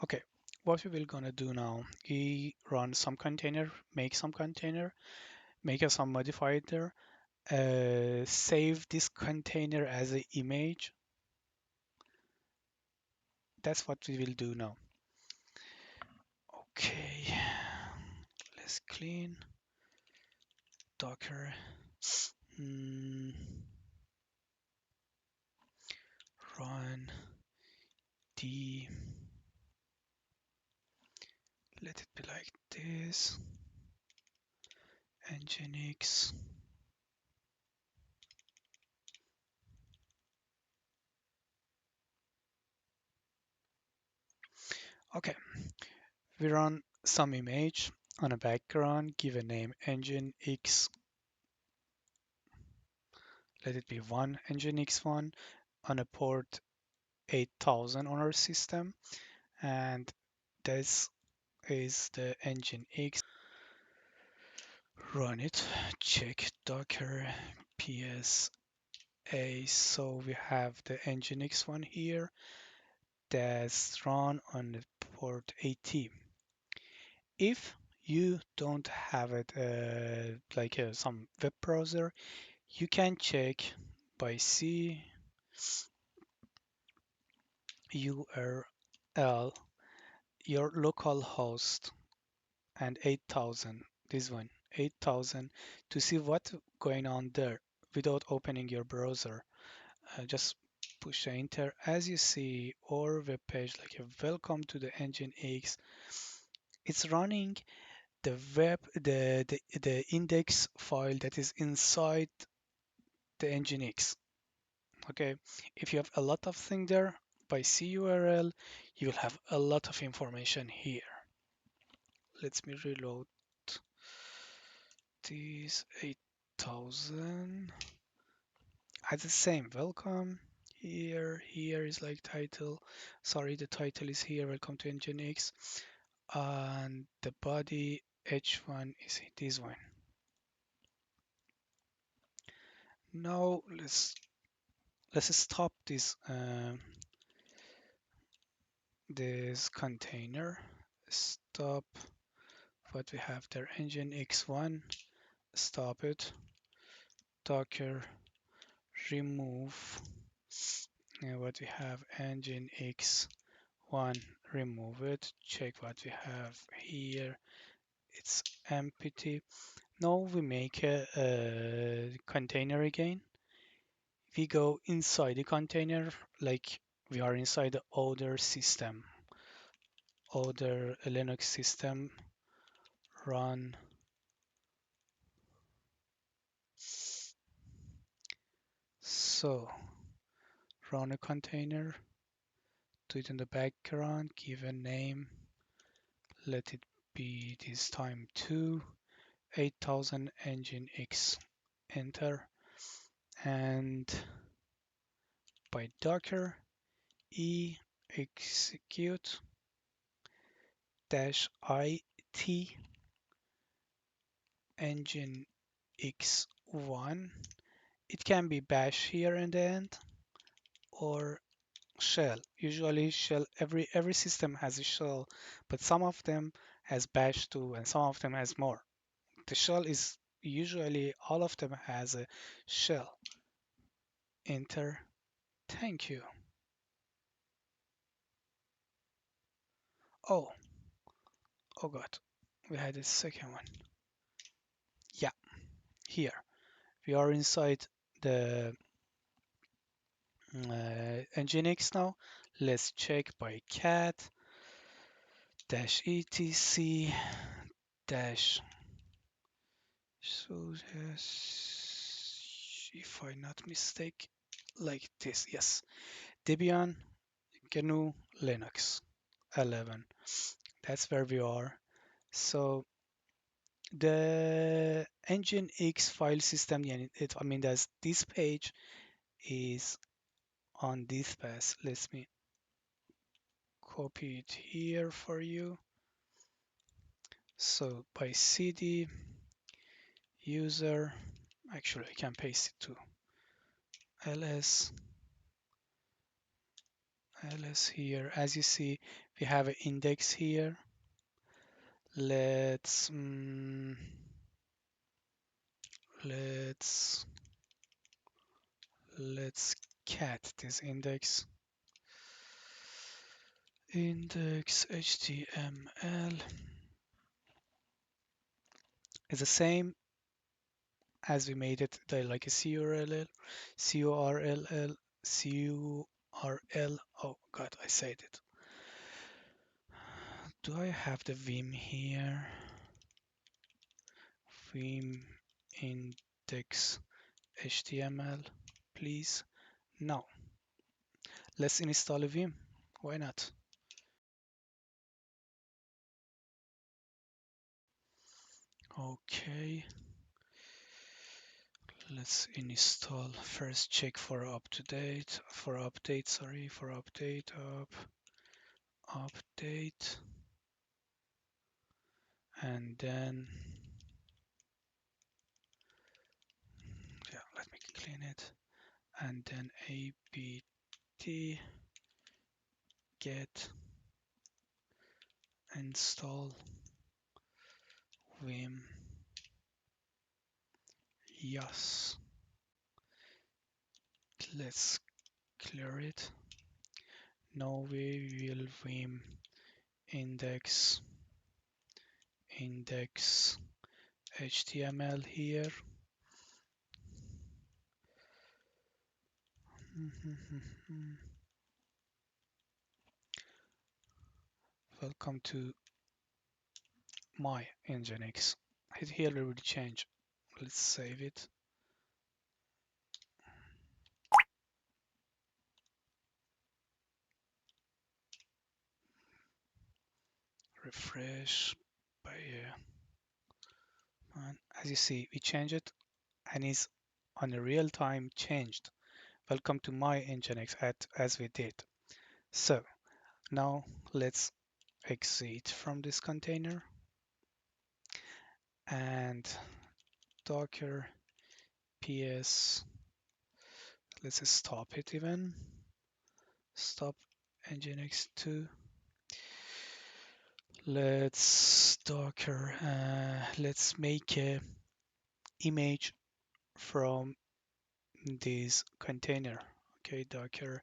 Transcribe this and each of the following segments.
Okay, what we will gonna do now, we run some container, make some modifier, save this container as an image. That's what we will do now. Okay, let's clean Docker. Mm, run d. Let it be like this. nginx. Okay, we run some image on a background, give a name nginx. Let it be one nginx1 on a port 8000 on our system, and this is the nginx. Run it, check docker ps a. So we have the nginx one here that's run on the port 80. If you don't have it like some web browser, you can check by curl your local host and 8000, this one 8000, to see what going on there without opening your browser. Just push enter. As you see our web page, like welcome to the nginx, it's running the index file that is inside the nginx. Okay, if you have a lot of thing there, by curl you will have a lot of information here. Let me reload these 8000 as the same. Welcome here is like title. Sorry, the title is here. Welcome to nginx, and the body h1 is this one. Now let's stop this container. Stop what we have there, nginx1. Stop it. Docker remove what we have, nginx1. Remove it. Check what we have here. It's empty. Now we make a container again. We go inside the container like we are inside the other system, other Linux system. Run. So run a container, do it in the background, give a name, let it be this time 8000 nginx, enter, and by docker e execute dash it nginx1. It can be bash here in the end or shell. Usually shell, every system has a shell, but some of them has bash too, and some of them has more. The shell is usually all of them has a shell. Enter. Thank you. Oh, oh God, we had a second one. Yeah, here we are inside the nginx now. Let's check by cat dash etc dash. So if I not mistake, like this, yes. Debian GNU Linux 11. That's where we are. So the nginx file system, yeah, I mean, there's this page is on this path. Let me copy it here for you. So by cd user, actually I can paste it to ls ls here. As you see, we have an index here. Let's let's let's cat this index html is the same as we made it like a curl curl. Oh god, I said it. Do I have the vim here? Vim index html, please. No. Let's install a vim. Why not? Okay. Let's install. First check for update, sorry, for update, and then, yeah, let me clean it, and then apt get install vim. Yes. Let's clear it. Now we will vim index html here. Welcome to my nginx. Here will change. Let's save it. Refresh by as you see, we change it and is on a real time changed. Welcome to my nginx as we did. So now let's exit from this container and docker ps. Let's stop it even. Stop nginx2. Let's docker. Let's make a image from this container. Okay, docker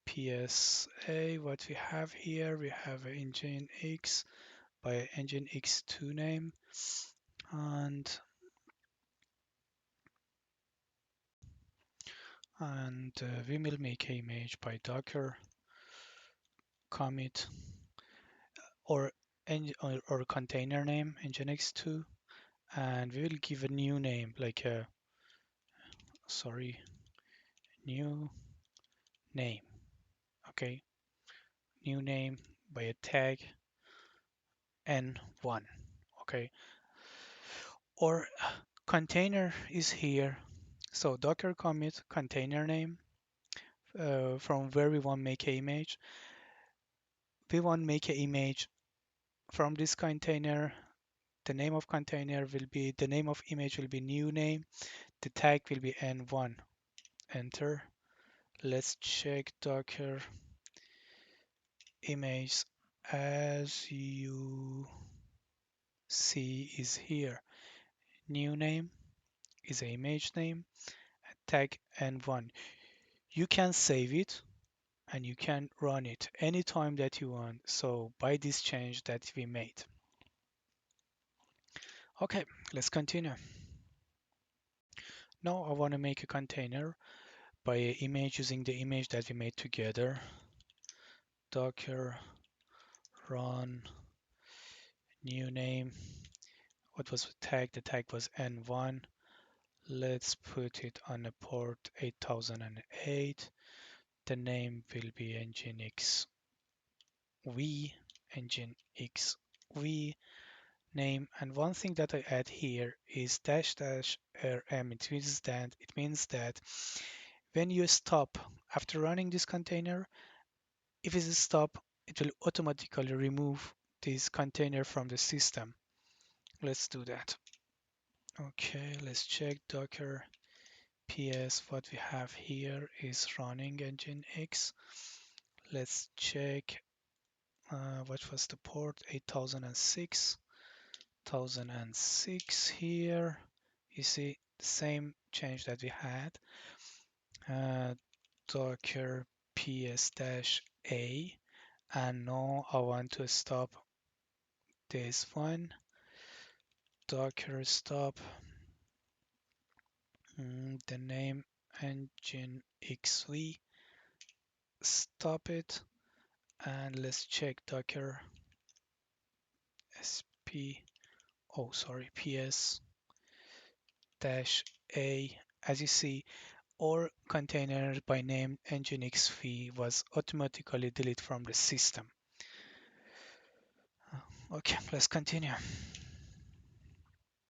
psa. What we have here, we have an nginx by nginx2 name, and we will make an image by docker commit or container name nginx2, and we will give a new name like a new name. Okay, new name by a tag n1. Okay, or container is here. So docker commit container name from where we want to make an image. We want to make an image from this container. The name of container will be, the name of image will be new name. The tag will be n1. Enter. Let's check docker image. As you see is here. New name is a image name. Tag n1. You can save it and you can run it anytime that you want. So by this change that we made. Okay, let's continue. Now I want to make a container by an image using the image that we made together. Docker run new name. What was the tag? The tag was n1. Let's put it on a port 8008. The name will be nginx v name. And one thing that I add here is dash dash rm. It means that when you stop after running this container, if it's a stop, it will automatically remove this container from the system. Let's do that. Okay, let's check docker ps. What we have here is running nginx. Let's check what was the port, 8006. 1006 here. You see the same change that we had. Uh, Docker ps-a, and now I want to stop this one. Docker stop, the name nginx, stop it, and let's check Docker sp, oh sorry, ps-a. As you see, our container by name nginx was automatically deleted from the system. Okay, let's continue.